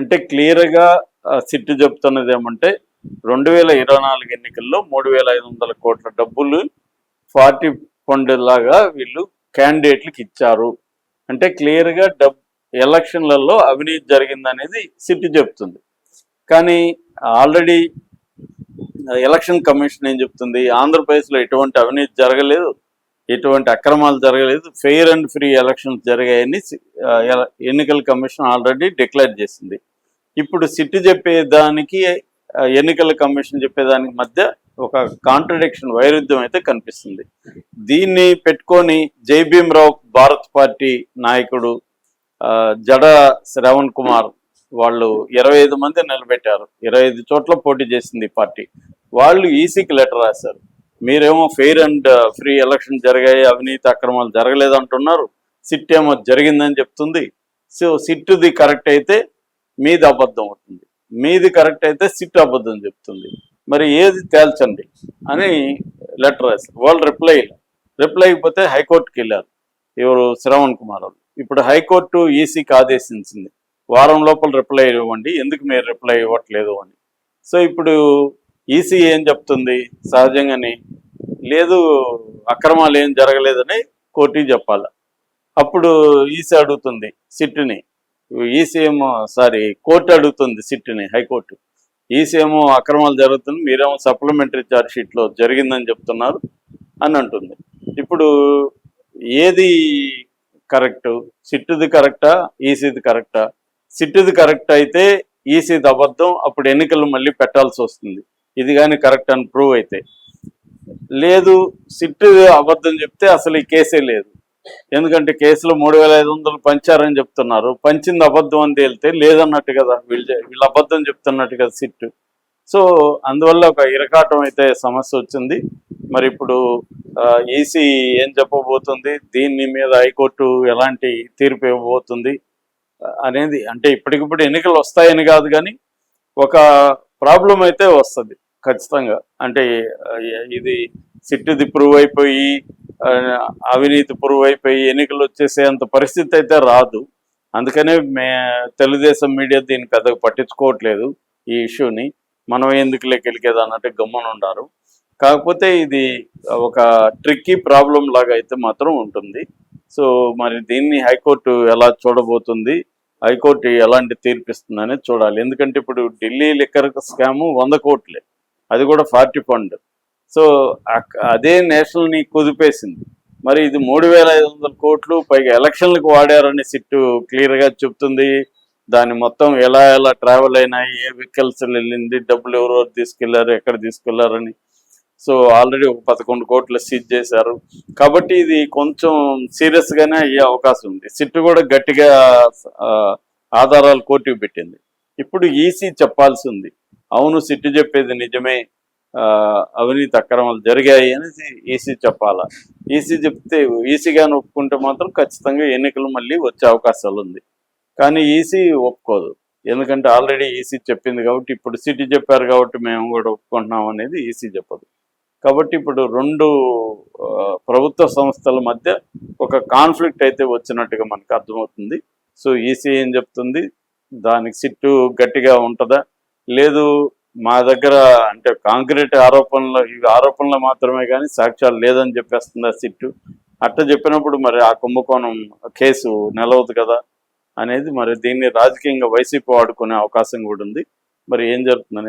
అంటే క్లియర్‌గా సిట్ చెప్తున్నది ఏమంటే 2024 ఎన్నికల్లో 3,500 కోట్ల డబ్బులు పార్టీ ఫండ్ లాగా వీళ్ళు క్యాండిడేట్లకు ఇచ్చారు. అంటే క్లియర్‌గా ఎలక్షన్లలో అవినీతి జరిగిందనేది సిట్ చెప్తుంది. కానీ ఆల్రెడీ ఎలక్షన్ కమిషన్ ఏం చెప్తుంది, ఆంధ్రప్రదేశ్లో ఎటువంటి అవినీతి జరగలేదు, ఎటువంటి అక్రమాలు జరగలేదు, ఫెయిర్ అండ్ ఫ్రీ ఎలక్షన్స్ జరిగాయని ఎన్నికల కమిషన్ ఆల్రెడీ డిక్లేర్ చేసింది. ఇప్పుడు సిట్ చెప్పేదానికి ఎన్నికల కమిషన్ చెప్పేదానికి మధ్య ఒక కాంట్రడిక్షన్, వైరుధ్యం అయితే కనిపిస్తుంది. దీన్ని పెట్టుకొని జై భీమ్రావ్ భారత్ పార్టీ నాయకుడు జడ శ్రవణ్ కుమార్ వాళ్ళు 25 మంది నిలబెట్టారు. 25 చోట్ల పోటీ చేసింది ఈ పార్టీ. వాళ్ళు ఈసీకి లెటర్ రాశారు. మీరేమో ఫెయిర్ అండ్ ఫ్రీ ఎలక్షన్ జరిగాయి, అవినీతి అక్రమాలు జరగలేదంటున్నారు, సిట్ ఏమో జరిగిందని చెప్తుంది. సో సిట్ది కరెక్ట్ అయితే మీది అబద్ధం అవుతుంది, మీది కరెక్ట్ అయితే సిట్ అబద్ధం చెప్తుంది. మరి ఏది తేల్చండి అని లెటర్ రాశారు. వాళ్ళు రిప్లై అయిపోతే హైకోర్టుకి వెళ్ళారు ఎవరు, శ్రవణ్ కుమార్ వాళ్ళు. ఇప్పుడు హైకోర్టు ఈసీకి ఆదేశించింది, వారం లోపల రిప్లై ఇవ్వండి, ఎందుకు మీరు రిప్లై ఇవ్వట్లేదు అని. సో ఇప్పుడు ఈసీ ఏం చెప్తుంది, సహజంగానే లేదు అక్రమాలు ఏం జరగలేదని కోర్టుకి చెప్పాలి. అప్పుడు ఈసీ అడుగుతుంది సిట్ని, కోర్టు అడుగుతుంది సిట్ని, హైకోర్టు. ఈసీ ఏమో అక్రమాలు జరుగుతుంది, మీరేమో సప్లిమెంటరీ ఛార్జ్ షీట్లో జరిగిందని చెప్తున్నారు అని అంటుంది. ఇప్పుడు ఏది కరెక్టు, సిట్ది కరెక్టా ఈసీది కరెక్టా? సిట్ది కరెక్ట్ అయితే ఈసీది అబద్ధం, అప్పుడు ఎన్నికలు మళ్ళీ పెట్టాల్సి వస్తుంది, ఇది కానీ కరెక్ట్ అని ప్రూవ్ అయితే. లేదు సిట్ అబద్ధం చెప్తే అసలు ఈ కేసే లేదు, ఎందుకంటే కేసులో 3,500 పంచారని చెప్తున్నారు, పంచింది అబద్ధం అని తేలితే లేదన్నట్టు కదా, వీళ్ళు అబద్ధం చెప్తున్నట్టు కదా సిట్. సో అందువల్ల ఒక ఇరకాటం అయితే సమస్య వచ్చింది. మరి ఇప్పుడు ఈసీ ఏం చెప్పబోతుంది, దీని మీద హైకోర్టు ఎలాంటి తీర్పు ఇవ్వబోతుంది అనేది, అంటే ఇప్పటికిప్పుడు ఎన్నికలు వస్తాయని కాదు కానీ ఒక ప్రాబ్లం అయితే వస్తుంది ఖచ్చితంగా. అంటే ఇది సిట్ది ప్రూవ్ అయిపోయి అవినీతి ప్రూవ్ అయిపోయి ఎన్నికలు వచ్చేసేంత పరిస్థితి అయితే రాదు. అందుకనే తెలుగుదేశం మీడియా దీన్ని పెద్దగా పట్టించుకోవట్లేదు ఈ ఇష్యూని. మనం ఎందుకు లెక్కెలికేది అన్నట్టు గమ్మున ఉన్నారు. కాకపోతే ఇది ఒక ట్రిక్కీ ప్రాబ్లం లాగా అయితే మాత్రం ఉంటుంది. సో మరి దీన్ని హైకోర్టు ఎలా చూడబోతుంది, హైకోర్టు ఎలాంటి తీర్పిస్తుంది అనేది చూడాలి. ఎందుకంటే ఇప్పుడు ఢిల్లీ లిక్కర్ స్కాము 100 కోట్లే, అది కూడా పార్టీ ఫండ్. సో అదే నేషనల్ని కుదిపేసింది. మరి ఇది 3,500 కోట్లు పైగా ఎలక్షన్లకు వాడారని సిట్టు క్లియర్గా చెప్తుంది. దాన్ని మొత్తం ఎలా ట్రావెల్ అయినాయి, ఏ వెహికల్స్ వెళ్ళింది, డబ్బులు ఎవరెవరు తీసుకెళ్లారు, ఎక్కడ తీసుకెళ్లారని. సో ఆల్రెడీ ఒక 11 కోట్లు సీజ్ చేశారు. కాబట్టి ఇది కొంచెం సీరియస్గానే అయ్యే అవకాశం ఉంది. సిట్టు కూడా గట్టిగా ఆధారాలు కోర్టుకు పెట్టింది. ఇప్పుడు ఈసీ చెప్పాల్సి ఉంది, అవును సిట్టు చెప్పేది నిజమే, అవినీతి అక్రమాలు జరిగాయి అనేసి ఈసీ చెప్పాలా. ఈసీ చెప్తే, ఈసీగాని ఒప్పుకుంటే మాత్రం ఖచ్చితంగా ఎన్నికలు మళ్ళీ వచ్చే అవకాశాలు ఉంది. కానీ ఈసీ ఒప్పుకోదు, ఎందుకంటే ఆల్రెడీ ఈసీ చెప్పింది కాబట్టి. ఇప్పుడు సిటీ చెప్పారు కాబట్టి మేము కూడా ఒప్పుకుంటున్నాం అనేది ఈసీ చెప్పదు. కాబట్టి ఇప్పుడు 2 ప్రభుత్వ సంస్థల మధ్య ఒక కాన్ఫ్లిక్ట్ అయితే వచ్చినట్టుగా మనకు అర్థమవుతుంది. సో ఈసీ ఏం చెప్తుంది, దానికి సిట్టు గట్టిగా ఉంటుందా, లేదు మా దగ్గర అంటే కాంక్రీట్ ఆరోపణలు, ఇవి ఆరోపణలు మాత్రమే కానీ సాక్ష్యాలు లేదని చెప్పేస్తుందా సిట్టు. అట్లా చెప్పినప్పుడు మరి ఆ కుంభకోణం కేసు నిలవదు కదా అనేది. మరి దీన్ని రాజకీయంగా వైసీపీ వాడుకునే అవకాశం కూడా ఉంది. మరి ఏం జరుగుతుందనేది